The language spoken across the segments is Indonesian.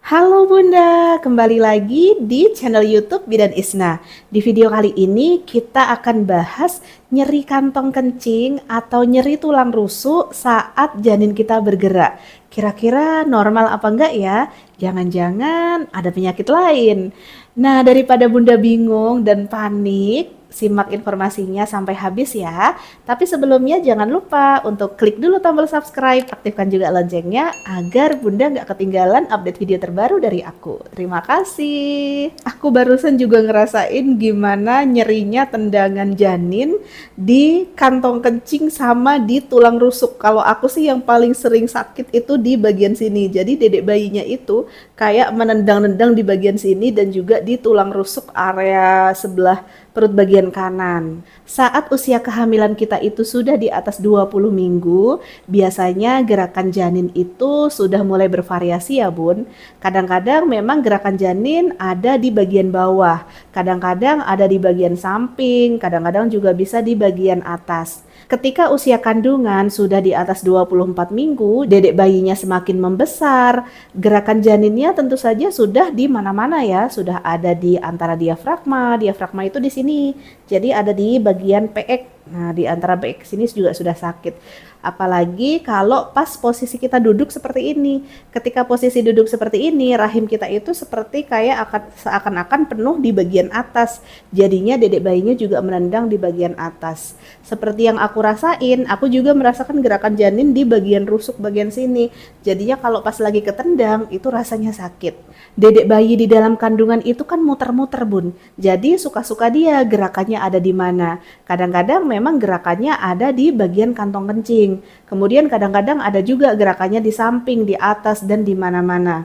Halo Bunda, kembali lagi di channel YouTube Bidan Isna. Di video kali ini kita akan bahas nyeri kantong kencing atau nyeri tulang rusuk saat janin kita bergerak. Kira-kira normal apa enggak ya? Jangan-jangan ada penyakit lain. Nah, daripada Bunda bingung dan panik, simak informasinya sampai habis ya. Tapi sebelumnya jangan lupa untuk klik dulu tombol subscribe, aktifkan juga loncengnya agar Bunda nggak ketinggalan update video terbaru dari aku. Terima kasih. Aku barusan juga ngerasain gimana nyerinya tendangan janin di kantong kencing sama di tulang rusuk. Kalau aku sih yang paling sering sakit itu di bagian sini. Jadi dedek bayinya itu kayak menendang-nendang di bagian sini dan juga di tulang rusuk area sebelah perut bagian kanan. Saat usia kehamilan kita itu sudah di atas 20 minggu, biasanya gerakan janin itu sudah mulai bervariasi ya Bun. Kadang-kadang memang gerakan janin ada di bagian bawah, kadang-kadang ada di bagian samping, kadang-kadang juga bisa di bagian atas. Ketika usia kandungan sudah di atas 24 minggu, dedek bayinya semakin membesar, gerakan janinnya tentu saja sudah di mana-mana ya, sudah ada di antara diafragma itu di sini. Jadi ada di bagian PX. Nah, di antara PX sini juga sudah sakit. Apalagi kalau pas posisi kita duduk seperti ini. Ketika posisi duduk seperti ini, rahim kita itu seperti kayak seakan-akan penuh di bagian atas. Jadinya dedek bayinya juga menendang di bagian atas. Seperti yang aku rasain, aku juga merasakan gerakan janin di bagian rusuk bagian sini. Jadinya kalau pas lagi ketendang, itu rasanya sakit. Dedek bayi di dalam kandungan itu kan muter-muter Bun. Jadi suka-suka dia gerakannya ada di mana. Kadang-kadang memang gerakannya ada di bagian kantong kencing. Kemudian kadang-kadang ada juga gerakannya di samping, di atas, dan di mana-mana.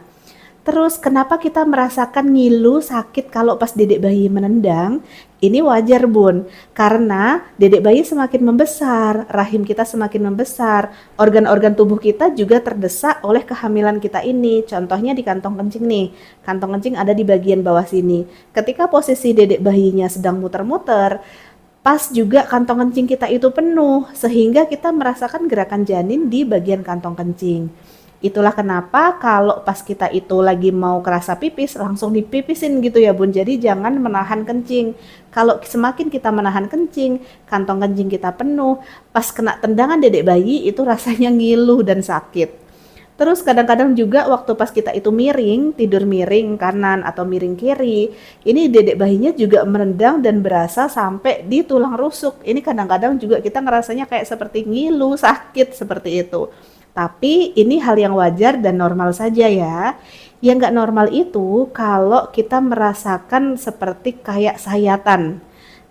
Terus kenapa kita merasakan ngilu sakit kalau pas dedek bayi menendang? Ini wajar Bun, karena dedek bayi semakin membesar, rahim kita semakin membesar, organ-organ tubuh kita juga terdesak oleh kehamilan kita ini. Contohnya di kantong kencing nih, kantong kencing ada di bagian bawah sini. Ketika posisi dedek bayinya sedang muter-muter, pas juga kantong kencing kita itu penuh, sehingga kita merasakan gerakan janin di bagian kantong kencing. Itulah kenapa kalau pas kita itu lagi mau kerasa pipis, langsung dipipisin gitu ya Bun. Jadi jangan menahan kencing. Kalau semakin kita menahan kencing, kantong kencing kita penuh, pas kena tendangan dedek bayi itu rasanya ngilu dan sakit. Terus kadang-kadang juga waktu pas kita itu miring, tidur miring kanan atau miring kiri, ini dedek bayinya juga menendang dan berasa sampai di tulang rusuk. Ini kadang-kadang juga kita ngerasanya kayak seperti ngilu, sakit seperti itu. Tapi ini hal yang wajar dan normal saja ya. Yang nggak normal itu kalau kita merasakan seperti kayak sayatan.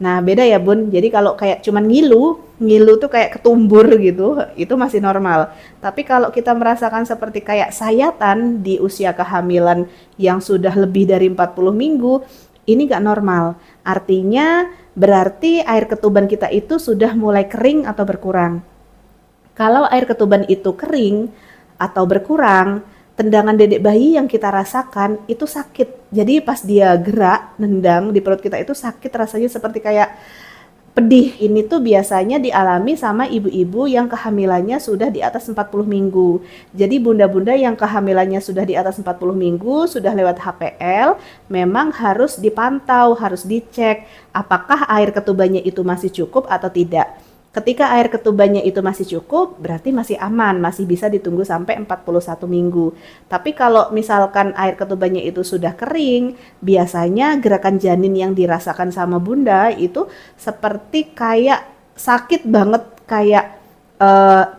Nah beda ya Bun, jadi kalau kayak cuman ngilu tuh kayak ketumbur gitu, itu masih normal. Tapi kalau kita merasakan seperti kayak sayatan di usia kehamilan yang sudah lebih dari 40 minggu, ini nggak normal. Artinya berarti air ketuban kita itu sudah mulai kering atau berkurang. Kalau air ketuban itu kering atau berkurang, tendangan dedek bayi yang kita rasakan itu sakit. Jadi pas dia gerak, nendang di perut kita itu sakit rasanya seperti kayak pedih. Ini tuh biasanya dialami sama ibu-ibu yang kehamilannya sudah di atas 40 minggu. Jadi bunda-bunda yang kehamilannya sudah di atas 40 minggu, sudah lewat HPL, memang harus dipantau, harus dicek apakah air ketubannya itu masih cukup atau tidak. Ketika air ketubannya itu masih cukup, berarti masih aman, masih bisa ditunggu sampai 41 minggu. Tapi kalau misalkan air ketubannya itu sudah kering, biasanya gerakan janin yang dirasakan sama bunda itu seperti kayak sakit banget, kayak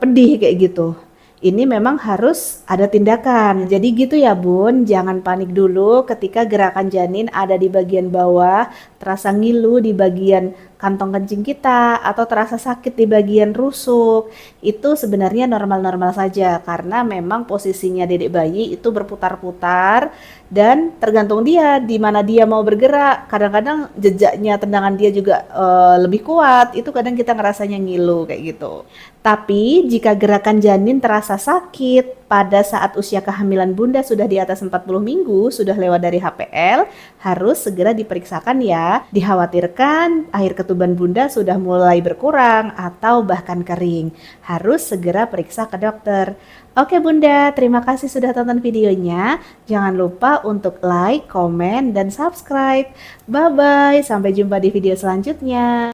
pedih kayak gitu. Ini memang harus ada tindakan. Jadi gitu ya Bun, jangan panik dulu ketika gerakan janin ada di bagian bawah, terasa ngilu di bagian kantong kencing kita, atau terasa sakit di bagian rusuk. Itu sebenarnya normal-normal saja, karena memang posisinya dedek bayi itu berputar-putar, dan tergantung dia di mana dia mau bergerak. Kadang-kadang jejaknya tendangan dia juga lebih kuat, itu kadang kita ngerasanya ngilu kayak gitu. Tapi jika gerakan janin terasa sakit pada saat usia kehamilan bunda sudah di atas 40 minggu, sudah lewat dari HPL, harus segera diperiksakan ya. Dikhawatirkan air ketuban tuban Bunda sudah mulai berkurang atau bahkan kering. Harus segera periksa ke dokter. Oke Bunda, terima kasih sudah tonton videonya. Jangan lupa untuk like, komen, dan subscribe. Bye-bye, sampai jumpa di video selanjutnya.